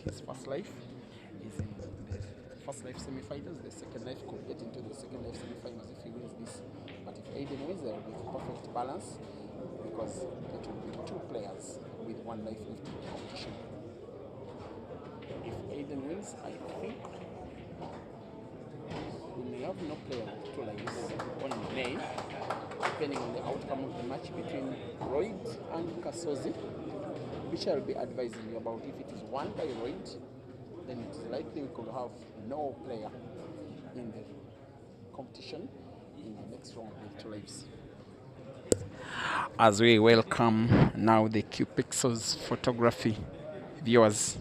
his first life. He's in the first life semi-finals. The second life could get into the second life semi-finals if he wins this. But if Aden wins, there will be perfect balance because it will be two players with one life left in the competition. If Aden wins, I think we may have no player with two lives on May, depending on the outcome of the match between Royd and Kasozi, which I'll be advising you about. If it is won by Royd, then it is likely we could have no player in the competition in the next round with two lives. As we welcome now the Q-Pixels photography viewers.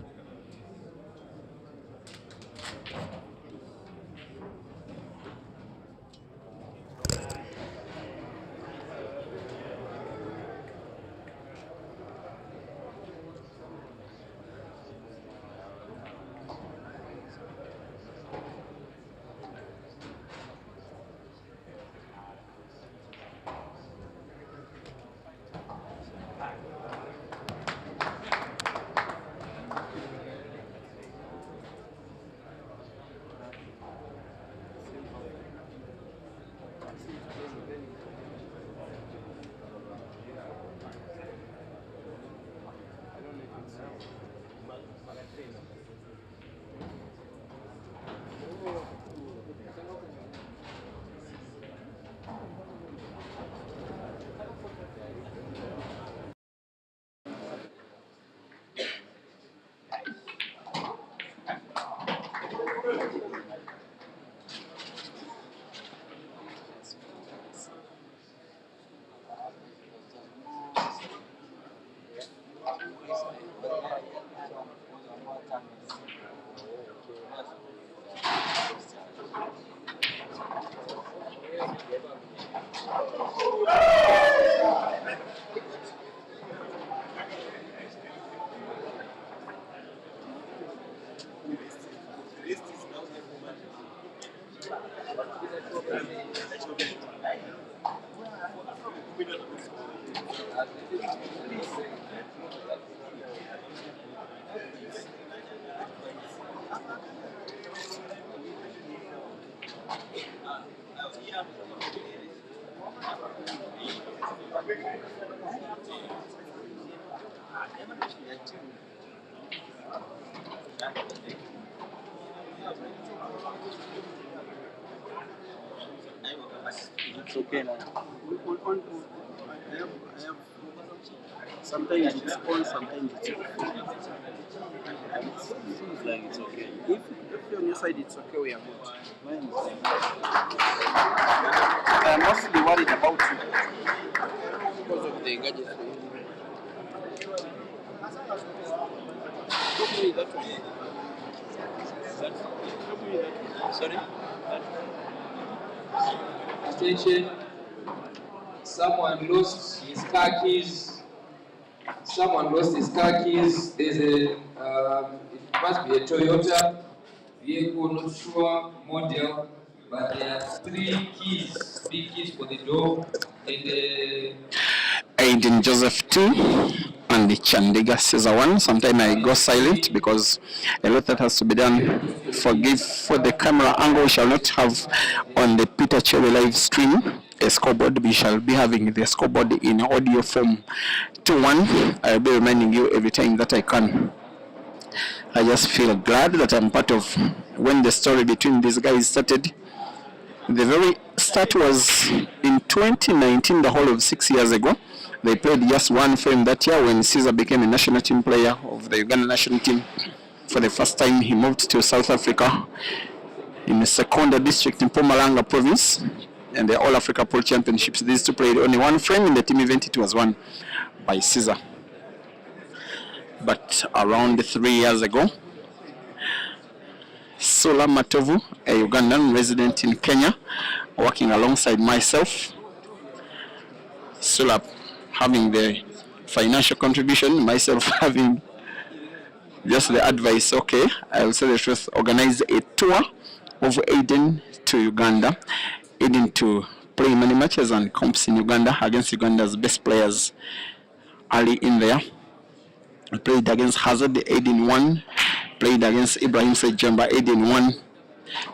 It's okay now. I have sometimes it's on, sometimes it's off. It seems like it's okay. If on your side it's okay, we are good. Mine is I'm mostly worried about you because of the gadgets. That way. Sorry? Attention, someone lost his car keys. Someone lost his car keys. There's a, it must be a Toyota vehicle, not sure model, but there are 3 keys, big keys for the door, and Aden Joseph 2 and the Chandiga Ceasar 1. Sometimes I go silent because a lot that has to be done. Forgive for the camera angle. We shall not have on the Peter Cherry live stream a scoreboard. We shall be having the scoreboard in audio form. 2-1. I'll be reminding you every time that I can. I just feel glad that I'm part of when the story between these guys started. The very start was in 2019, the whole of 6 years ago. They played just one frame that year when Ceasar became a national team player of the Uganda national team. For the first time, he moved to South Africa in the Seconda district in Mpumalanga province, and the All Africa Pro Championships. These two played only one frame in the team event. It was won by Ceasar. But around 3 years ago, Sola Matovu, a Ugandan resident in Kenya, working alongside myself. Sola having the financial contribution, myself having just the advice. Okay, I will say the truth. Organize a tour of Aden to Uganda, Aden to play many matches and comps in Uganda against Uganda's best players early in there. We played against Hazard. Aden won played against Ibrahim Said Jamba, Aden won.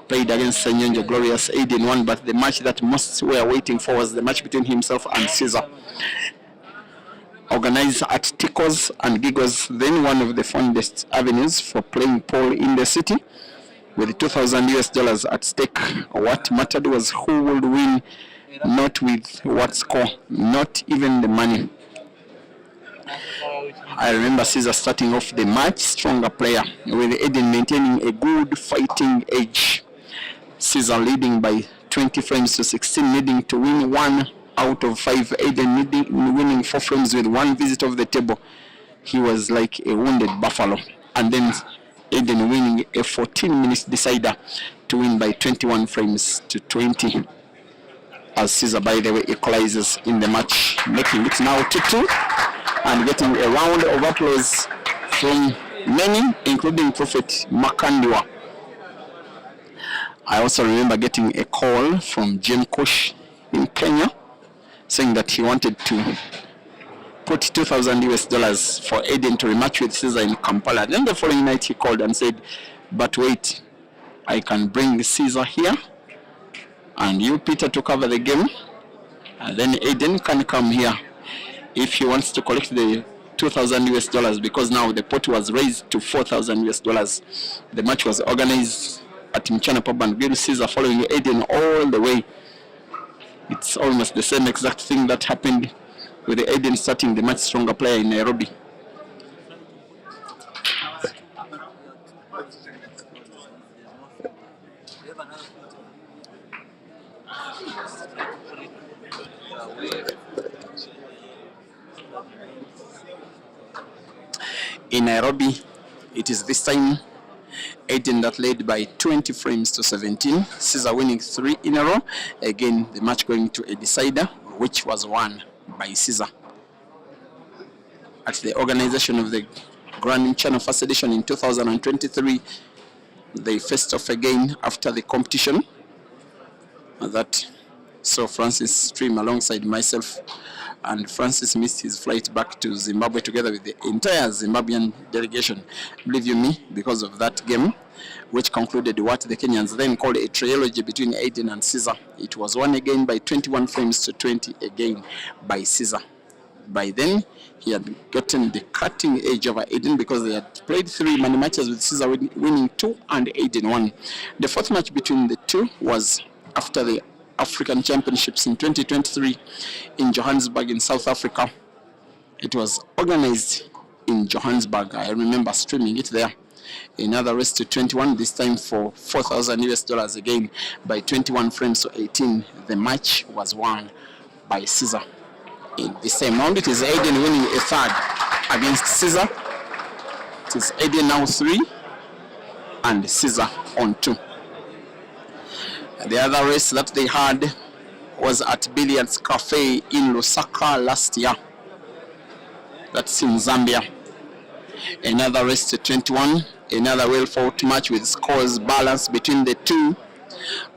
Played against Senyonjo Glorious, Aden won. But the match that most were waiting for was the match between himself and Ceasar. Organized at Tickles and Giggles, then one of the fondest avenues for playing pool in the city, with $2,000 at stake. What mattered was who would win, not with what score, not even the money. I remember Ceasar starting off the match stronger player, with Aden maintaining a good fighting edge. Ceasar leading by 20 frames to 16, needing to win 1 out of 5. Aden winning 4 frames with 1 visit of the table. He was like a wounded buffalo. And then Aden winning a 14-minute decider to win by 21 frames to 20. As Ceasar, by the way, equalizes in the match, making it now 2-2 and getting a round of applause from many, including Prophet Makandiwa. I also remember getting a call from Jim Kosh in Kenya saying that he wanted to put $2,000 for Aden to rematch with Ceasar in Kampala. Then the following night he called and said, but wait, I can bring Ceasar here and you, Peter, to cover the game, and then Aden can come here if he wants to collect the $2,000, because now the pot was raised to $4,000. The match was organized at Mchana Pub and Grill, Ceasar following Aden all the way. It's almost the same exact thing that happened with the Aden starting the match stronger player in Nairobi. In Nairobi, it is this time Aden that led by 20 frames to 17. Ceasar winning 3 in a row. Again, the match going to a decider, which was won by Ceasar. At the organization of the Grand Channel First Edition in 2023, they faced off again after the competition. That saw Francis stream alongside myself, and Francis missed his flight back to Zimbabwe together with the entire Zimbabwean delegation. Believe you me, because of that game, which concluded what the Kenyans then called a trilogy between Aden and Ceasar. It was won again by 21 frames to 20 again by Ceasar. By then, he had gotten the cutting edge over Aden because they had played 3 money matches with Ceasar winning 2 and Aden 1. The 4th match between the two was after the African Championships in 2023 in Johannesburg in South Africa. It was organized in Johannesburg. I remember streaming it there. Another race to 21, this time for $4,000 again by 21 frames to 18. The match was won by Ceasar. In the same round, it is Aden winning a 3rd against Ceasar. It is Aden now 3 and Ceasar on 2. The other race that they had was at Billiards Cafe in Lusaka last year. That's in Zambia. Another race to 21, another well-fought match with scores balanced between the two,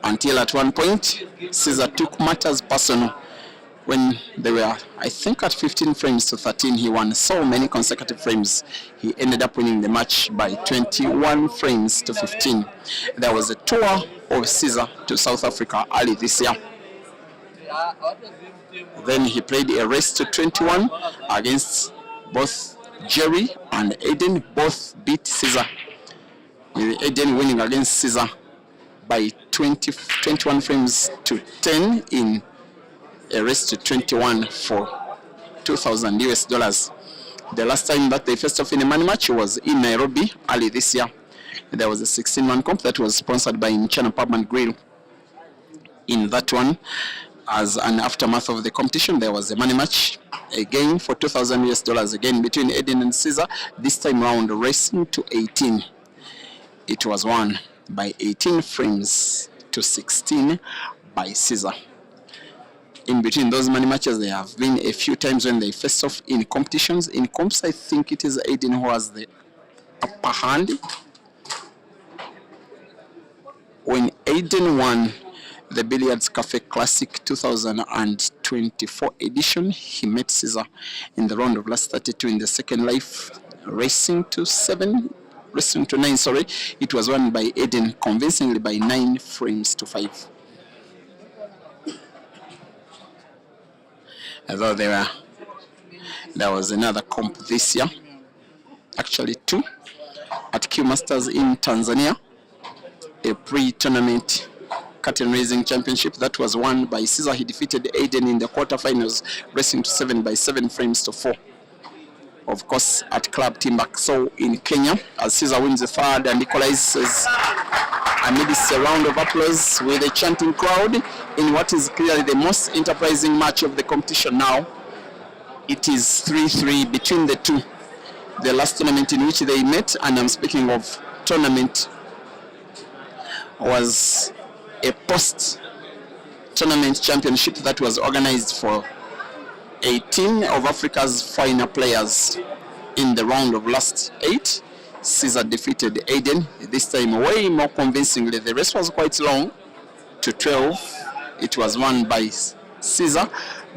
until at one point, Ceasar took matters personal. When they were, I think, at 15 frames to 13, he won so many consecutive frames. He ended up winning the match by 21 frames to 15. There was a tour of Ceasar to South Africa early this year. Then he played a race to 21 against both Jerry and Aden. Both beat Ceasar, with Aden winning against Ceasar by 21 frames to 10 in a race to 21 for $2,000. The last time that they faced off in a money match was in Nairobi early this year. There was a 16-man comp that was sponsored by Mchana Pub and Grill. In that one, as an aftermath of the competition, there was a money match again for $2,000 again between Aden and Ceasar. This time round, racing to 18. It was won by 18 frames to 16 by Ceasar. In between those money matches, there have been a few times when they faced off in competitions. In comps, I think it is Aden who has the upper hand. When Aden won the Billiards Cafe Classic 2024 edition, he met Ceasar in the round of last 32 in the second life, racing to 7 wrestling to 9, sorry. It was won by Aden convincingly by 9 frames to 5. Although there was another comp this year, actually 2, at Q Masters in Tanzania, a pre-tournament curtain raising championship that was won by Ceasar. He defeated Aden in the quarterfinals, racing to 7 by 7 frames to 4. Of course, at Club Timbakso in Kenya, as Ceasar wins the third and equalizes amidst a round of applause with a chanting crowd in what is clearly the most enterprising match of the competition now. It is 3-3 between the two. The last tournament in which they met, and I'm speaking of tournament, was a post-tournament championship that was organized for 18 of Africa's finer players in the round of last 8. Ceasar defeated Aden, this time way more convincingly. The race was quite long, to 12. It was won by Ceasar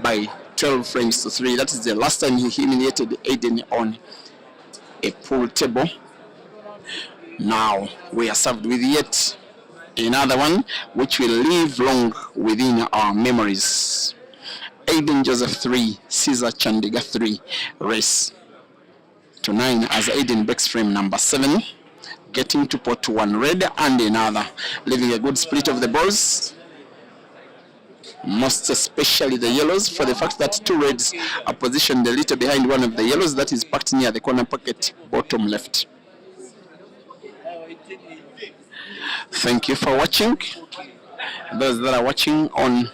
by 12 frames to 3. That is the last time he humiliated Aden on a pool table. Now we are served with yet another one which will live long within our memories. Aden Joseph 3, Ceasar Chandiga 3, race to 9 as Aden breaks frame number 7, getting to pot 1 red and another, leaving a good split of the balls, most especially the yellows, for the fact that 2 reds are positioned a little behind one of the yellows that is parked near the corner pocket, bottom left. Thank you for watching. Those that are watching on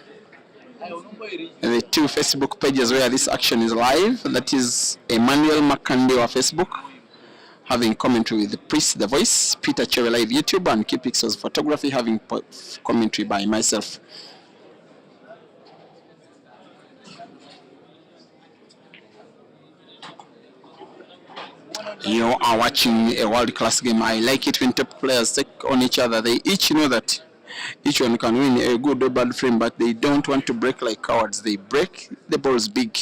the 2 Facebook pages where this action is live, that is Emmanuel Makandewa Facebook, having commentary with Priest the Voice, Peter Chewe Live YouTube, and Key Pixels Photography, having commentary by myself. You are watching a world-class game. I like it when top players take on each other. They each know that each one can win a good or bad frame, but they don't want to break like cowards. They break the balls big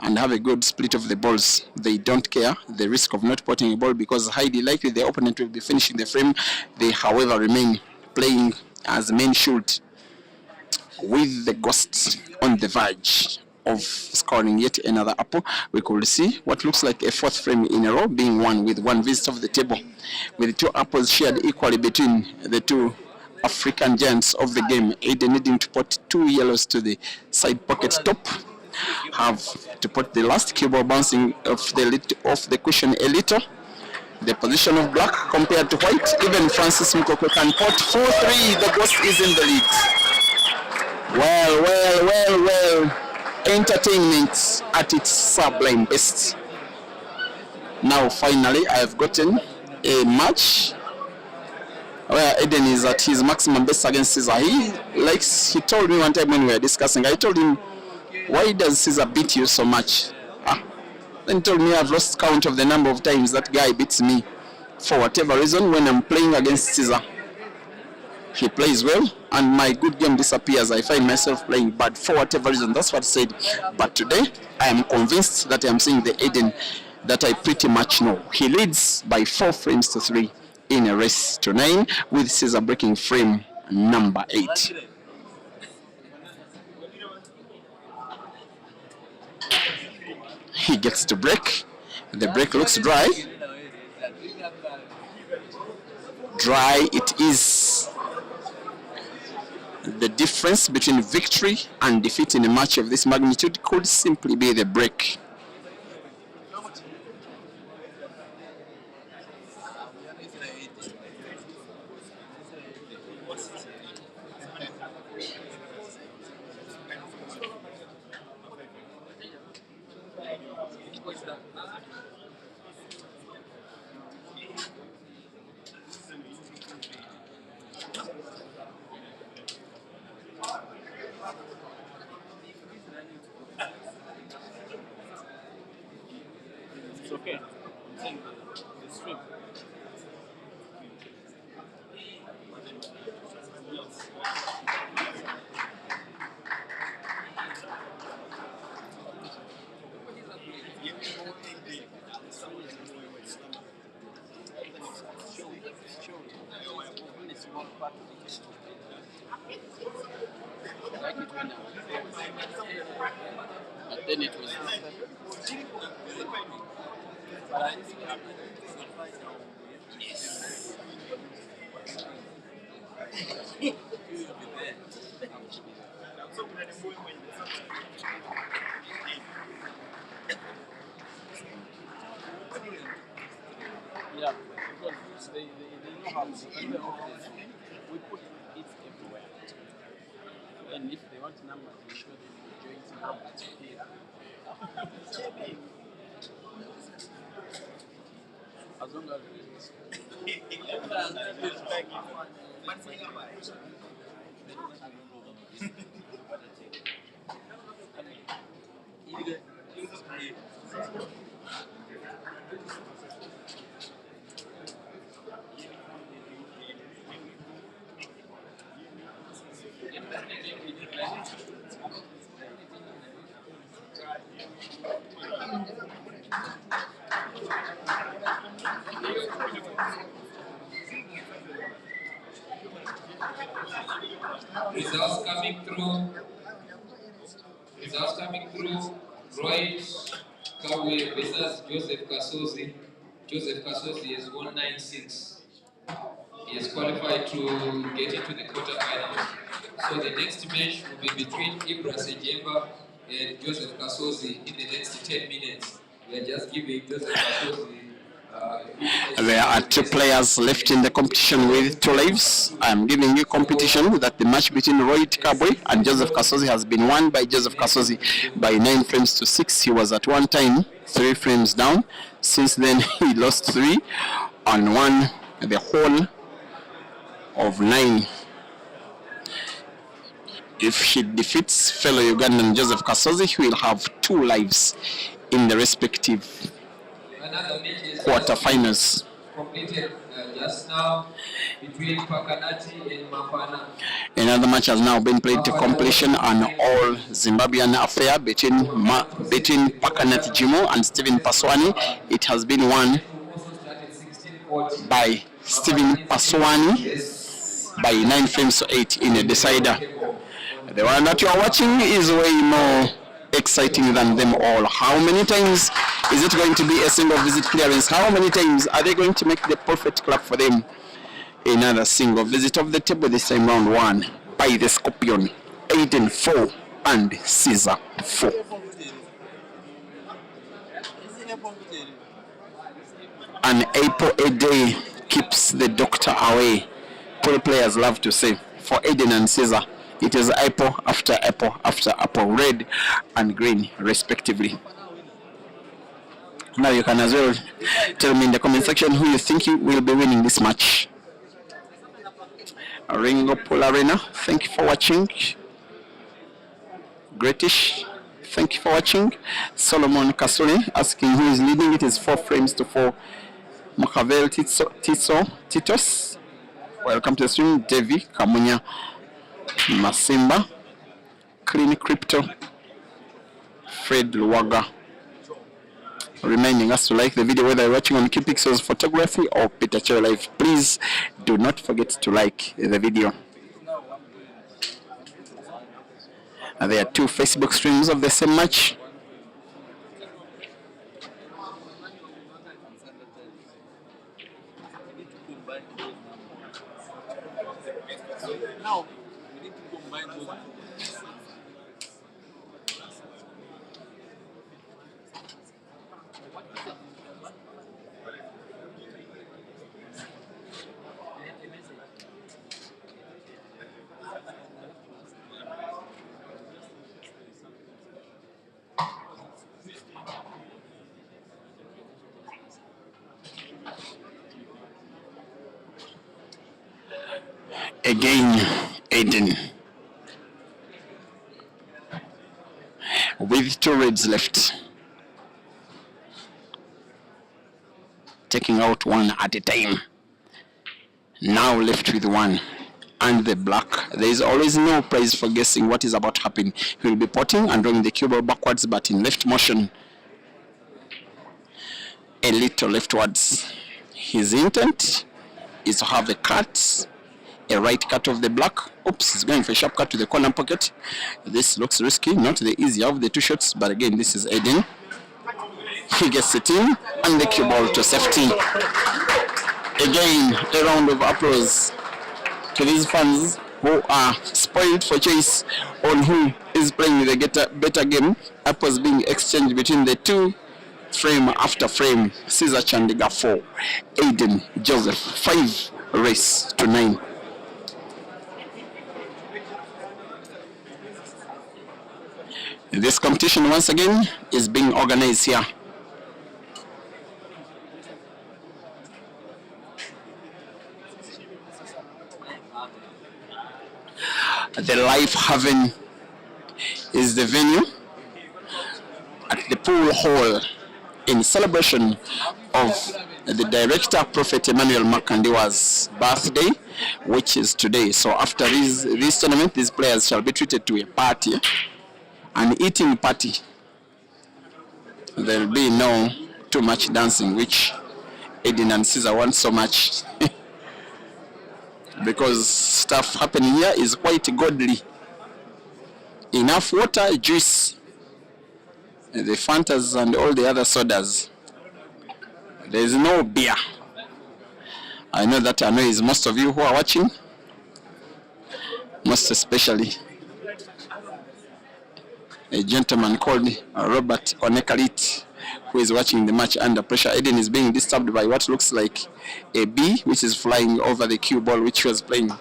and have a good split of the balls. They don't care the risk of not potting a ball, because highly likely the opponent will be finishing the frame. They, however, remain playing as men should, with the ghosts on the verge of scoring yet another apple. We could see what looks like a 4th frame in a row being won with 1 visit of the table, with 2 apples shared equally between the 2 African giants of the game. Aden needing to put 2 yellows to the side pocket top, have to put the last cue ball bouncing off the cushion a little. The position of black compared to white, even Francis Mukoko can pot 4-3. The ghost is in the lead. Well. Entertainment at its sublime best. Now finally I have gotten a match where Aden is at his maximum best against Ceasar. He told me one time when we were discussing, I told him, why does Ceasar beat you so much? Then he told me I've lost count of the number of times that guy beats me. For whatever reason, when I'm playing against Ceasar, he plays well, and my good game disappears. I find myself playing bad for whatever reason. That's what I said. But today, I am convinced that I am seeing the Aden that I pretty much know. He leads by 4 frames to 3 in a race to 9, with Ceasar breaking frame number 8. He gets to break. The break looks dry. Dry it is. The difference between victory and defeat in a match of this magnitude could simply be the break. It's okay. It's true. Like it went down. But then it was yes. Yeah, because they know how to we put it everywhere. And if they want numbers, we show them joint numbers here. As long as it is. Results coming through. Results coming through. Roy Kawe versus Joseph Kasozi. Joseph Kasozi is 196. He has qualified to get into the quarterfinals. So the next match will be between Ibra Sejemba and Joseph Kasozi in the next 10 minutes. We are just giving Joseph Kasozi. There are two players left in the competition with 2 lives. I'm giving you competition that the match between Roy Kabwe and Joseph Kasozi has been won by Joseph Kasozi by 9 frames to 6. He was at one time 3 frames down. Since then, he lost 3 and won the whole of 9. If he defeats fellow Ugandan Joseph Kasozi, he will have 2 lives in the respective quarterfinals. Completed just now between Pakanati and Mafana. Another match has now been played to completion, an all Zimbabwean affair between Pakanati Jimo and Stephen Paswani. It has been won by Stephen Paswani by 9 frames to 8 in a decider. The one that you are watching is way more exciting than them all. How many times is it going to be a single visit clearance? How many times are they going to make the perfect clap for them? Another single visit of the table, this time round 1 by the Scorpion. Aden 4 and Ceasar 4. An apple a day keeps the doctor away. Poor players love to say. For Aden and Ceasar, it is apple after apple after apple, red and green respectively. Now you can as well tell me in the comment section who you think you will be winning this match. Ringo Polarena, thank you for watching. Gretish, thank you for watching. Solomon Kasule asking who is leading. It is 4 frames to 4. Machiavel Titos, welcome to the stream. Devi Kamunya Masimba, Clean Crypto, Fred Luwaga, reminding us to like the video whether you're watching on Qpixels Photography or Peter Cho Live. Please do not forget to like the video. And there are 2 Facebook streams of the same match. Now, we need to combine those. Again, Aden with 2 reds left, taking out 1 at a time. Now left with 1 and the black. There is always no prize for guessing what is about to happen. He will be potting and drawing the cue ball backwards but in left motion, a little leftwards. His intent is to have a cut A right cut of the black. Oops, he's going for a sharp cut to the corner pocket. This looks risky, not the easier of the two shots, but again, this is Aden. He gets it in, and the cue ball to safety. Again, a round of applause to these fans who are spoiled for choice on who is playing the better game. Apples being exchanged between the two, frame after frame. Ceasar Chandiga 4, Aden Joseph 5, race to 9. This competition once again is being organized here. The Life Haven is the venue at the pool hall in celebration of the director Prophet Emmanuel Makandiwa's birthday, which is today. So after this tournament, these players shall be treated to a party, an eating party. There will be no too much dancing, which Aden and Ceasar want so much. Because stuff happening here is quite godly. Enough water, juice, the Fantas and all the other sodas. There is no beer. I know that annoys most of you who are watching, most especially a gentleman called Robert Onekalit, who is watching the match under pressure. Aden is being disturbed by what looks like a bee, which is flying over the cue ball which he was playing.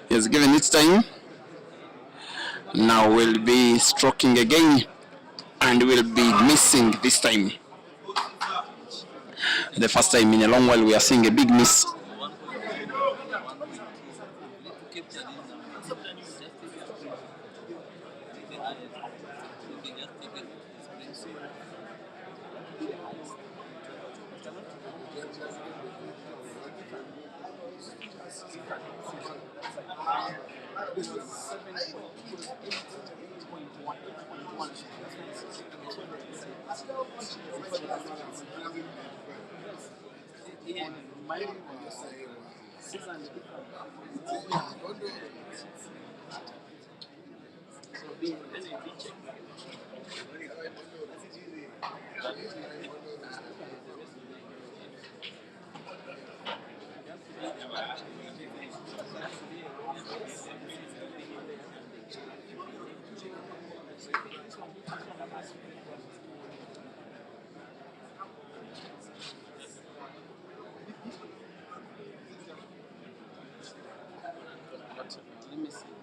He has given it time. Now will be stroking again and will be missing this time. The first time in a long while we are seeing a big miss.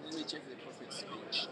Let me check the Prophet's page.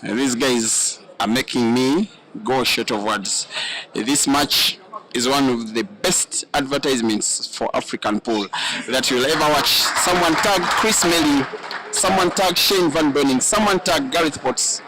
These guys are making me go short of words. This match is one of the best advertisements for African pool that you'll ever watch. Someone tag Chris Melly, someone tag Shane Van Boening, someone tag Gareth Potts,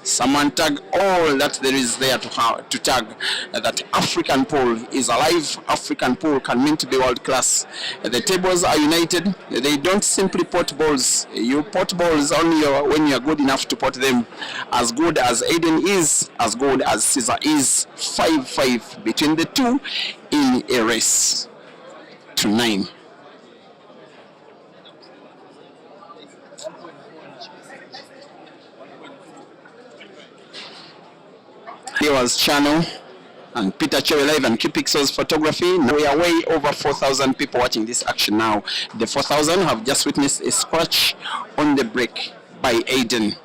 someone tag all that there is there to tag that African pool is alive. African pool can mean to be world class. The tables are united. They don't simply pot balls. You pot balls only when you are good enough to pot them. As good as Aden is, as good as Ceasar is. 5-5 between the two in a race to 9. Here was Channel and Peter Cherry Live and Q Pixels Photography. Now we are way over 4,000 people watching this action now. The 4,000 have just witnessed a scratch on the break by Aden.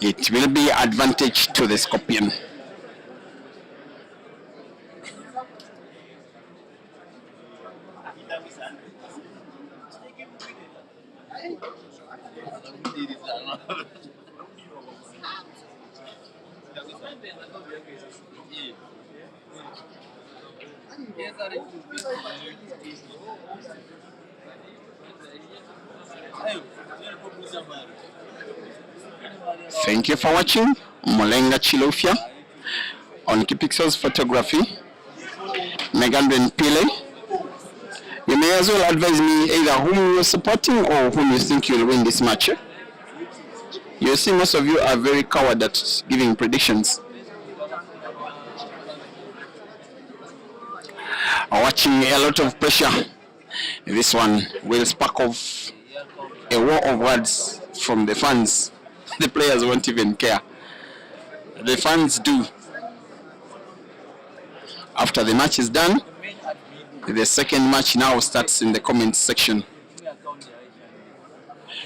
It will be advantage to the Scorpion. Thank you for watching. Molenga Chilofia on Kipixel's photography. Megandren Pile. You may as well advise me either whom you're supporting or whom you think you'll win this match. You see, most of you are very coward at giving predictions. Watching a lot of pressure. This one will spark off a war of words from the fans. The players won't even care. The fans do. After the match is done, the second match now starts in the comments section.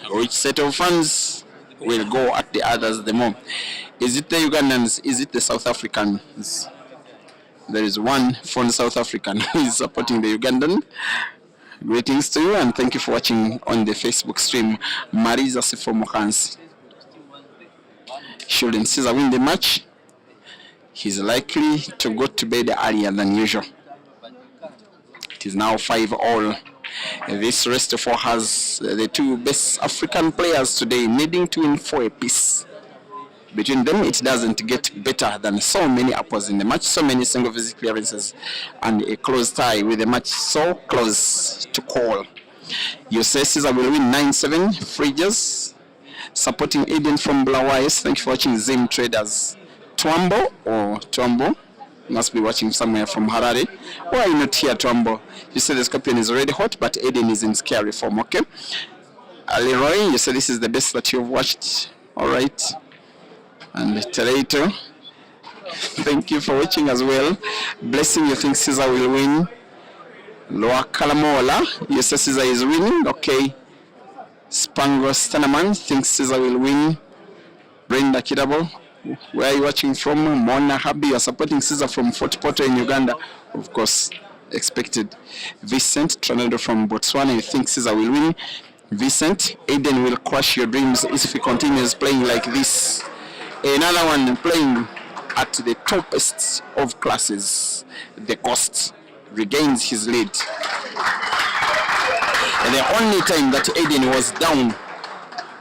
Which set of fans will go at the others the more? Is it the Ugandans? Is it the South Africans? There is one from South African who is supporting the Ugandan. Greetings to you and thank you for watching on the Facebook stream. Mariza Sifomokans. Shouldn't Ceasar win the match? He's likely to go to bed earlier than usual. It is now 5-all. This rest of 4 has the 2 best African players today needing to win 4 apiece. Between them, it doesn't get better than so many uppers in the match, so many single visit clearances, and a close tie with the match so close to call. You say Ceasar will win 9-7. Fridges supporting Aden from Blawais. Thank you for watching Zim Traders. Twambo must be watching somewhere from Harare. Why are you not here, Twambo? You say the Scorpion is already hot, but Aden is in scary form, okay? Leroy, you say this is the best that you've watched. All right. And Tereito, thank you for watching as well. Blessing, you think Ceasar will win. Loa Kalamola, you say Ceasar is winning. Okay. Spangos Tanaman thinks Ceasar will win. Brenda Kidabo, where are you watching from? Mona Habi, you are supporting Ceasar from Fort Portal in Uganda. Of course, expected. Vincent Tronaldo from Botswana, you think Ceasar will win. Vincent, Aden will crush your dreams if he continues playing like this. Another one playing at the toppest of classes. The Coast regains his lead. And the only time that Aden was down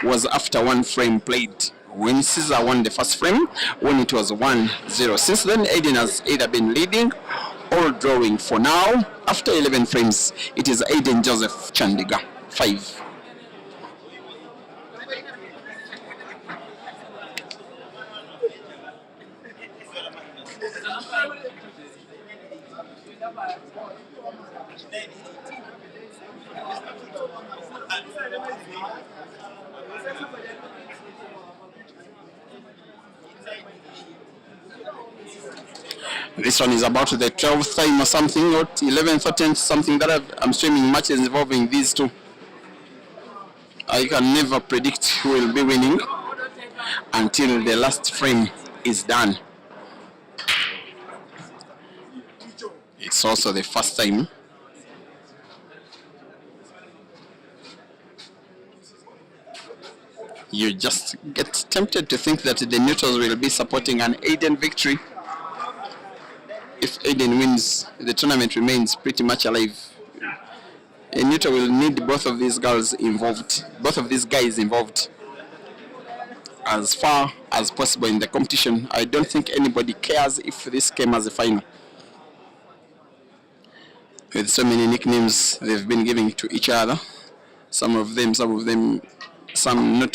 was after 1 frame played. When Ceasar won the first frame, when it was 1-0. Since then, Aden has either been leading or drawing. For now, after 11 frames, it is Aden Joseph Chandiga, 5. This one is about the 12th time or something, or 11th or 10th, something that I'm streaming matches involving these two. I can never predict who will be winning until the last frame is done. It's also the first time. You just get tempted to think that the neutrals will be supporting an Aden victory. If Aden wins, the tournament remains pretty much alive. A neutral will need both of these guys involved as far as possible in the competition. I don't think anybody cares if this came as a final. With so many nicknames they've been giving to each other, some not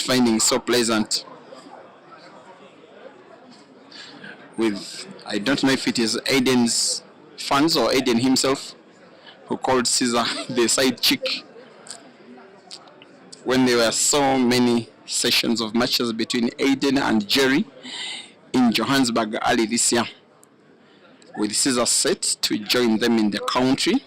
finding so pleasant. With, I don't know if it is Aden's fans or Aden himself who called Ceasar the side chick, when there were so many sessions of matches between Aden and Jerry in Johannesburg early this year. With Ceasar set to join them in the country,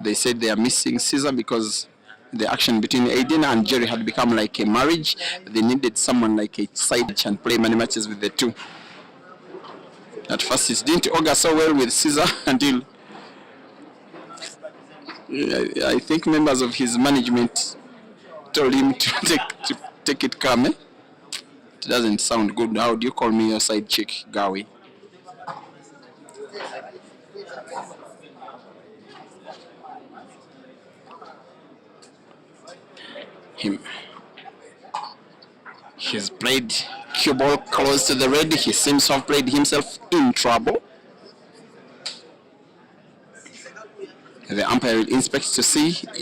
they said they are missing Ceasar because the action between Aden and Jerry had become like a marriage. They needed someone like a side and play many matches with the two. At first it didn't augur so well with Ceasar until I think members of his management told him to take it calm. It doesn't sound good. How do you call me your side chick, Gawi? Him. He's played cue ball close to the red. He seems to have played himself in trouble. The umpire will inspect to see